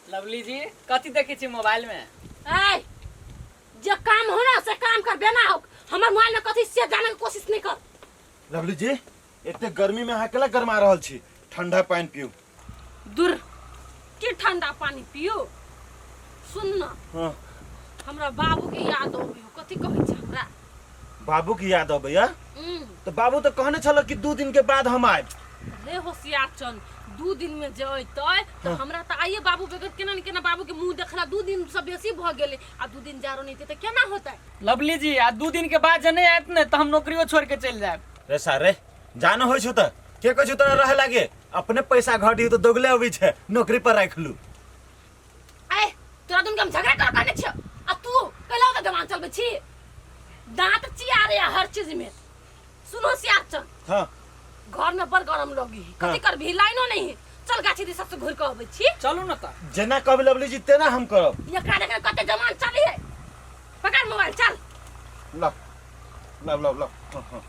Lovely जी कथी देखे छी मोबाइल में? ए जे काम हो ना से काम कर बेना हो। हमर मोबाइल में कथी से जाने की कोशिश नहीं कर। लवली जी इतने गर्मी में अहाँ केला गरमा रहल छी, ठंडा पानी पियो। दूर की ठंडा पानी पियो। सुन ना हां हमरा बाबू के याद आबियो। कथी कहै छ हमरा? बाबू की याद आबैया? तो बाबू तो कहने छल कि 2 दिन के बाद हम आए। रे होशियार चल 2 दिन में जइतै तो हमरा त आइए बाबू बेगत केना न केना बाबू के मुंह देखला 2 दिन से बेसी भ गेले आ 2 दिन जारो नहीं त केना होतै? लवली जी आ 2 दिन के बाद जने आयत ने तो हम नौकरियो छोड़ के चल जाए। रे सारे जानो होय छ त के कहै छ तोरा रहे लागे अपने पैसा घटी तो दोगले अबै छै नौकरी पर राखलू। ए तोरा दुन के हम झगड़ा कर काने छ आ तू कला त जवान चलबे छी। दांत चिया रे हर चीज में। सुनो होशियार चल। हां घर में बड़ गरम लगी। कथी कर भी लाइनो नहीं है। चल गाछी दिस से घुर के आबै छी। चलू न त। जेना कहब लवली जी तेना हम करब। एकरा देख कते जवान चली है। पकड़ मोबाइल चल। ला ला हां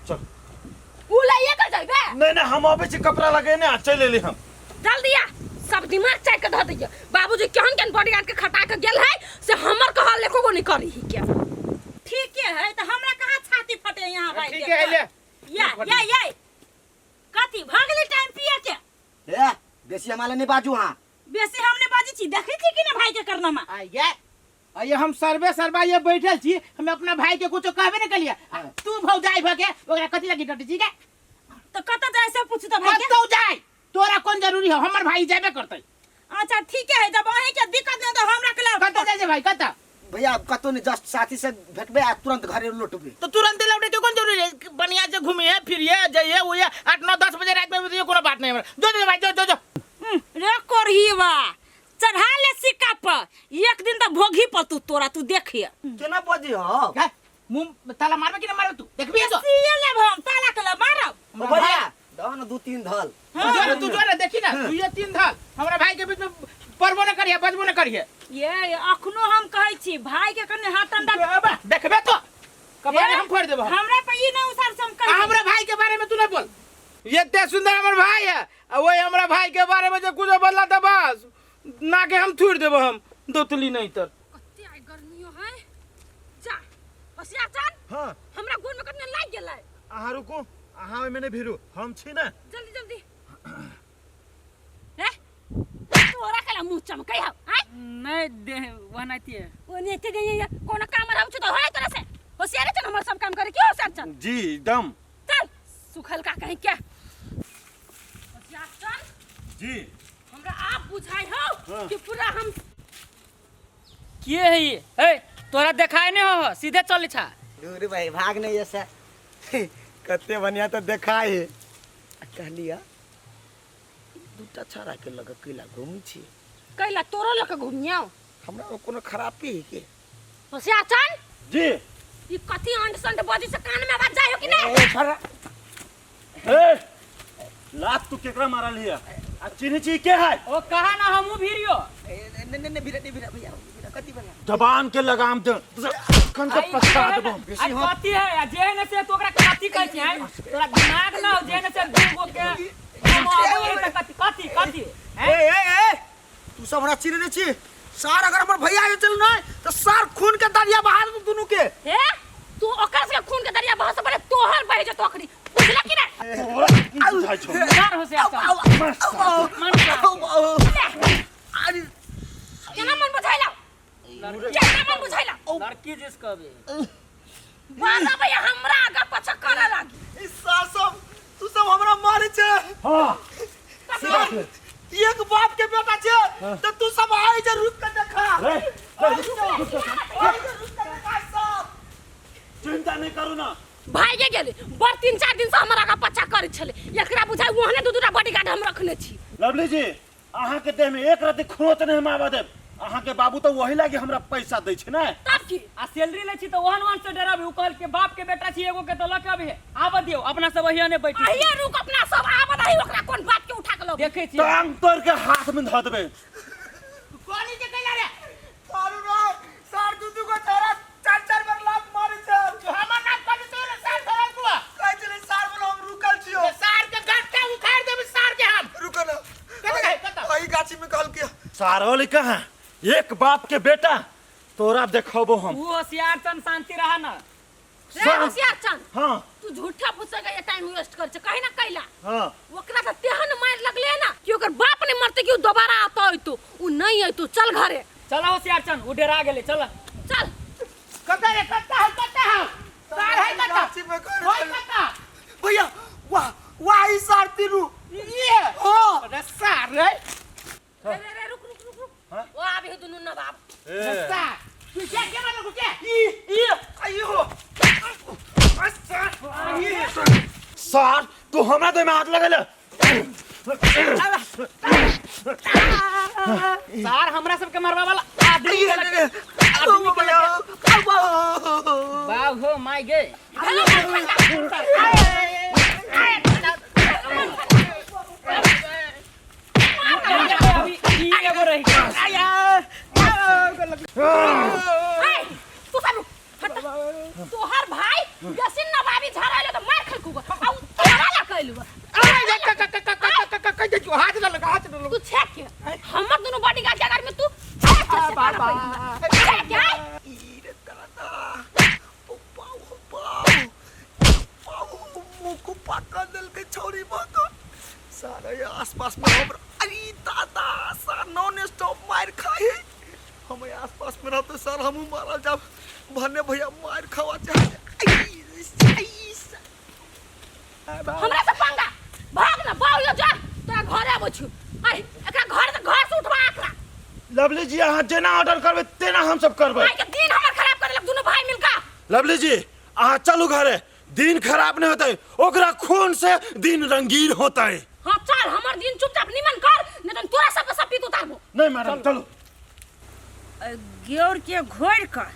चल। उ लाइए कर जाइबे। नहीं हम आबै छी कपड़ा लगेने आ चल एली हम। जल्दी आ सब दिमाग चेक के ध दिए। बाबूजी केहन केहन बॉडीगार्ड के खटा के गेल है से हमर कहल एको गो नहीं करी ही के। ठीक है तो हमरा कहाँ छाती फटे यहाँ भाई। ठीक है ले ये कथी भागले टाइम पिए के। ए बेसी हमारे नहीं बाजू। हां बेसी हमने बाजी छी देखै छी कि ना भाई के करना में। आइए हम सर्वे ये बैठल छी। हम अपना भाई के कुछ कहबे न कलिए। तू भौजाई भके ओकरा कथि लगी डटी छी के? तो कत जाय से पूछ तो भाई के। तू जाय तोरा कोन जरूरी है? हमर भाई जाबे करतै। अच्छा ठीक है जब वही के दिक्कत नहीं तो हमरा के कत जाय छै भाई कत? भैया कतो नहीं जस्ट साथी से भेटबे आ तुरंत घरे लौटबे। तो तुरंत लौटे के कोन जरूरी है? बढ़िया से घूमिए फिरिए जाइए वो 8 9 10 बजे रात में कोनो बात नहीं हमरा। जो भाई जो रे करही बा चढ़ा ले सिक्का पर। एक दिन तो भोगी पर तोरा तू देखिए केना बजी हो? मुंह ताला मारबे कि न मारबे तू? देखबी तो सीए ले हम ताला के ले मारब। ओ भैया दहन 2 3 धल। तू जो ना देखी ना तू ये 3 धल हमरा भाई के बीच में परबो न करिए बजबो न करिए। ये अखनो हम कहै छी भाई के कने हाथ अंडा देखबे तो कबारे हम फोड़ देबो। हमरा पे ई न उसार सम कर। हमरा भाई के बारे में तू न बोल। ये इतने सुंदर हमर भाई है और वही हमरा भाई के बारे में जो कुछ बोलला त बस ना के हम छोड़ देबो। हम दोतली नहीं तर कते आई गर्मियो है। जा होशियार चल। हां हमरा गोर में कतने लाग गेलै। अहाँ रुको अहाँ मैंने भिरू हम छी ना। जल्दी जल्दी रे तोरा कला मुंह चमकै हो। हैं नहीं दे बनाती है। ओने ते गई कोनो काम रहउ छ तो होय तोरा से। होशियार चल हमर सब काम करे की होशियार चल। जी एकदम चल सुखल का कहीं क्या। होशियार चल जी हमरा आप बुझाई हो कि पूरा हम के है ये? ए तोरा देखाय नहीं हो सीधे चल छा। दूर भाई भाग नहीं ऐसा कते बढ़िया तो देखाय है। कहलिया दूटा छाड़ा के लग किला घूमी छी। कैला तोरो लके घुमियो। हमरा कोनो खराबी है के? होशियार चल। जी ई कथी अंड संड बजी से कान में आवाज जाय हो कि नहीं? ए लात तू केकरा मारल हिया? आ चिन्ह छी के है? ओ कहा ना हमू भिरियो। नहीं भीरा भैया कति बना जबान के लगाम दे कन के पछा देबो। आ कथी है जेने से तोकरा कथी कहै छै? तोरा दिमाग ना हो जेने से दूगो के हम आबै त कथी कथी ए तू सब हमरा चिन्ह नहीं छी। सार अगर हमर भैया के चल ना तो सार खून के दरिया बहा दे दोनों के। हे तू ओकर से खून के दरिया बहा से पड़े तोहर बह जे तोकरी बुझला कि नहीं? तोरा की बुझाइ छौ? मार हो से आता। अरे केना मन बुझाइला? केना मन बुझाइला? लड़की जिस कहबे बाबा भैया हमरा आगा पछा करे लागी। इस सासम तू सब हमरा मारे छे। हां एक बाप के बेटा छे तो तू सब आइ जे रुक के देखा। चिंता नहीं करू ना। भाई के गेले बर 3-4 दिन से हमरा आगा पछा करे छले। एकरा बुझाइ ओहने दूटा बॉडीगार्ड हम रखने छी। लवली जी अहाँ के देह में एक रात खोत नहीं हम आवा देब। अहाँ के बाबू तो वही लागे हमरा पैसा दै छै ना। तब की आ सैलरी ले छी तो ओहन से डराबे। उ कहल के बाप के बेटा छी एगो के तो लके अबे आब दियो अपना सब वही ने बैठी। आइए रुक अपना सब आब दही ओकरा कोन बात के उठा के लो। देखे छी टांग तोड़ के हाथ में ध देबे। कोनी के कैला रे? सारू ना सार दूधू को तेरा 4-4 बार लात मारे छे। हमर ना कोनी तो सार धरल तू। कहै छले सार बोलो हम रुकल छियो। सार के गट्टा उखाड़ देबे सार के हम। रुको ना कत वही गाछी में कहल के सारोली कहाँ एक बाप के बेटा तोरा देखबो हम वो होशियार चंद शांति रहा ना रे होशियार चंद हाँ तू झूठा फुसका ये टाइम वेस्ट कर छ कहीं ना कैला हाँ ओकरा त तेहन मार लगले ना कि ओकर बाप ने मरते कि उ दोबारा आता होय तू उ नहीं है तू चल घरे चलो होशियार चंद वो डरा गेले चल चल कता है सार है कता होय कता भैया वाह वाह ई सार तीनू ये ओ अरे सार रे रे रुक ओ आबे दुनु ना बाप सार तू क्या मानो क्या ई आयो सर तू हमरा दे में हाथ लगल सार हमरा सबके मरवा वाला आदमी के लगे वाह हो माय गे अभी ई एगो रही तू सब तोहर भाई गसिन नवाबी झराले त मार खल कुगो आ उ तोरा ला कहलु हाथ न लगा तू छेक के हमर दोनों बॉडीगार्ड के अगर में तू मुंह को पकड़ दिल के छोरी बात सारे आसपास में हम अरे दादा सर नॉन स्टॉप मार खाए हमें आसपास में रहते सर हम मारा जब भन्ने भैया मार खावा चाहे हमरा से पंगा भाग ना बाऊ यो जा तोरा घरे आबो छु अरे एकरा घर से घर से उठवा एकरा लवली जी अहाँ जेना ऑर्डर करबे तेना हम सब करबे भाई के दिन हमर खराब करे लग दोनों भाई मिलका लवली जी अहाँ चलू घरे दिन खराब नहीं होते ओकरा खून से दिन रंगीन होता है हां चल हमर दिन चुपचाप निमन कर नहीं त तोरा सब सब पीत उतारबो नहीं मैडम चलो गेर के घोर कर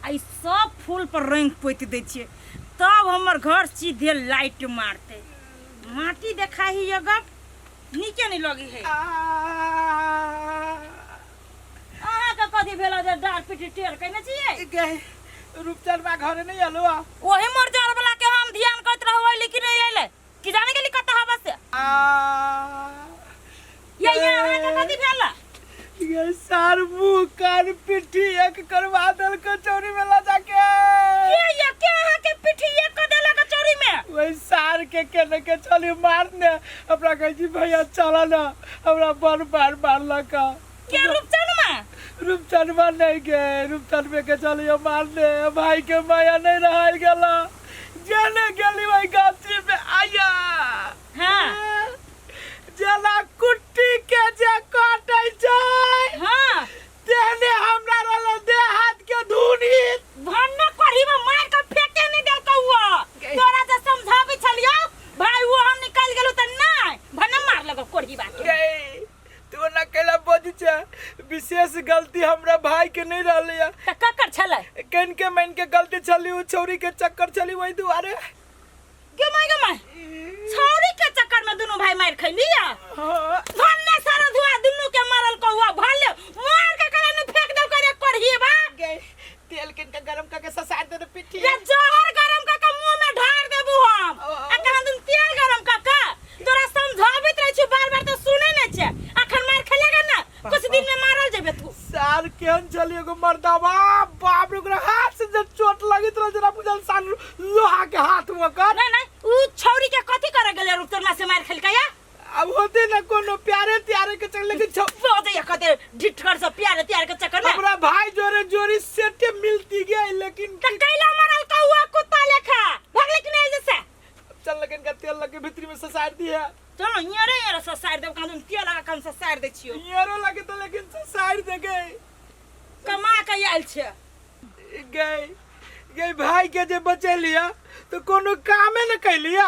आई सब फूल पर रंग पोत दै छियै तब हमर घर सीधे लाइट मारते माटी देखा ही जगह नीचे नहीं लगी है अहाँ का कथी भेला जे डार पिटी टेर कहने छियै गए रूपचंद बा घरे नहीं आलो ओहे मर्जार वाला के हम ध्यान करत रहबै लेकिन नहीं आइले कि जाने गेली कत हवा से ये अहाँ का कथी भेला ये सार मुंह कान पिठी एक करवा दल कचौरी में ला जाके ये अहाँ के पिठी एक कर देला कचौरी में वही सार के के चली मारने अपना कह जी भैया चला ना हमरा बार बार मारला का के रूपचंद में रूपचंद में नहीं गए रूपचंद में के चलिए मारने भाई के माया नहीं रह गला जाने गेली वही गाछी में आया हां जला कुट्टी के जे काटै छै हां तेने हमरा रहल दे हाथ के धुनी भन्ना करी में मार के फेंके नहीं दे कौआ तोरा से समझाबी छलियो भाई वो हम निकाल गेलु त नहीं भन्ना मार लगो कोढ़ी बात तू न केला बजी छै विशेष गलती हमरा भाई के नहीं रहले त ककर छले केन के मन के गलती छली उ छौरी के चक्कर छली वही दुआरे गमाई छौरी के चक्कर में दोनों भाई मार खैलिया भन्ना सारा धुआ दुनु के मारल कौआ भाले मार के करे न फेंक दो करे कोढ़ी बा तेल किन के गरम करके ससार दे पिठी ये जहर गरम का मुंह में ढार देबू हम आ कहां तुम तेल गरम का तोरा समझाबित रह छी बार-बार तो सुनै न छै अखन मार खेलेगा ना कुछ दिन में मारल जेबे तू सार केहन छली एगो मर्दावा बाप रे ओकरा हाथ से जब चोट लगित रह जरा बुझल सार लोहा के हाथ में कर नहीं उ छौरी के कथि करे गेले रुपचंद से मार खेलका या अब होते न कोनो प्यारे त्यारे के चक्कर लेकिन बहुत या कते ढिठकर से प्यारे त्यार के चक्कर में हमरा भाई जोरे जोरी सेटे मिलती गई लेकिन त कैला मारल कौआ कुत्ता लेखा भगले कि नहीं जैसे चल लेकिन का तेल लगे भीतरी में ससार दिया चलो यारे से साइड देब कान तेल लगा कान से साइड दे छियो येरो लगे तो लेकिन ससार दे गई कमा के आइल छे गई भाई के जे बचे लिया तो कोनो कामे न कैलिया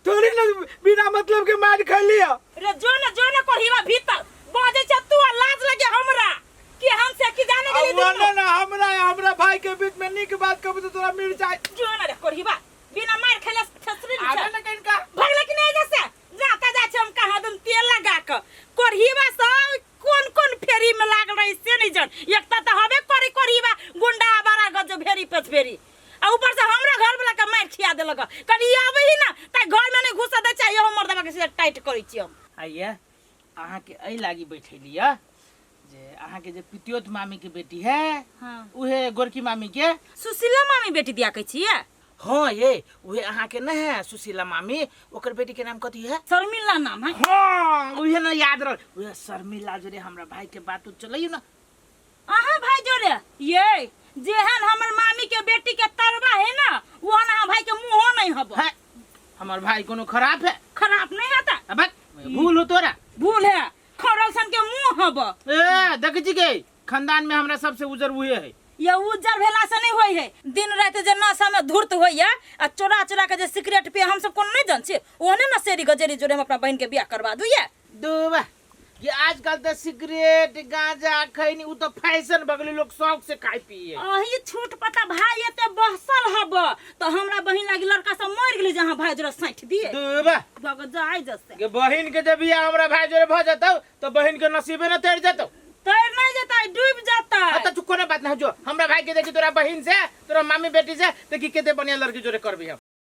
थोड़ी न बिना मतलब के मार खा लिया रे जो न कोढ़ीवा भीतर बाजे छ तू लाज लगे हमरा कि हम से की जाने गेली अब ना हमरा भाई के बीच में नीक बात कब तो तोरा मिल जाए जो न रे कोढ़ीवा बिना मार खेले छसरी आगे न कहीं का भगले कि नहीं जैसे जाता जा हम कहा तुम तेल लगा के कोढ़ीवा सब कौन फेरी में लाग रही से नहीं जन एकता त हबे करी कोढ़ीवा गुंडा बारा गज भेरी पेच भेरी आ ऊपर से हमरा घर वाला के मार खिया देलक कनी आबे ही ना त घर में नहीं घुसा दे चाहिए हमर दबा के टाइट करै छी हम आइए अहाँ के एहि लागी बैठेलिया जे अहाँ के जे पितियोत मामी के बेटी है हाँ उहे गोरकी मामी के सुशीला मामी बेटी दिया कहै छियै हाँ ये उहे अहाँ के न है सुशीला मामी ओकर बेटी के नाम कथी है शर्मिला नाम है हाँ उहे न याद रह उहे शर्मिला जोरे हमरा भाई के बात चलैयो न अहाँ भाई जोड़े ये जेहन हमर मामी के बेटी के तरवा है ना वहन अहाँ भाई के मुंह नहीं हब है हमर भाई कोनो खराब है खराब नहीं आता अब भूल हो तोरा भूल है खरौसन के मुंह हब ए देख छी के खानदान में हमरा सबसे उजर हुए है ये उज्जर भेला से नहीं होई है दिन रात जे नशा में धूर्त होइया आ चोरा चोरा के जे सिगरेट पिए हम सब कोन नहीं जान छी ओने न सेरी गजेरी जोड़े हम अपना बहन के बियाह करवा दुये दुबा ये आजकल तो सिगरेट गांजा खैनी उ तो फैशन बगली लोग शौक से खाई पिए अही छूट पता भाई एते बहसल हब तो हमरा बहिन लागी लड़का सब मर गेली जहां भाई जोरा साइठ दिए दुबा भग जाय जसे के बहिन के जब बियाह हमरा भाई जोरे भ जतौ तो बहिन के नसीबे न तैर जतौ तैर नहीं जाता डूब जाता तो चुप कोनो बात ना जो हमरा भाई के देखी तोरा बहिन से तोरा मामी बेटी से देखी केते बढ़िया लड़की जोरे करबी हम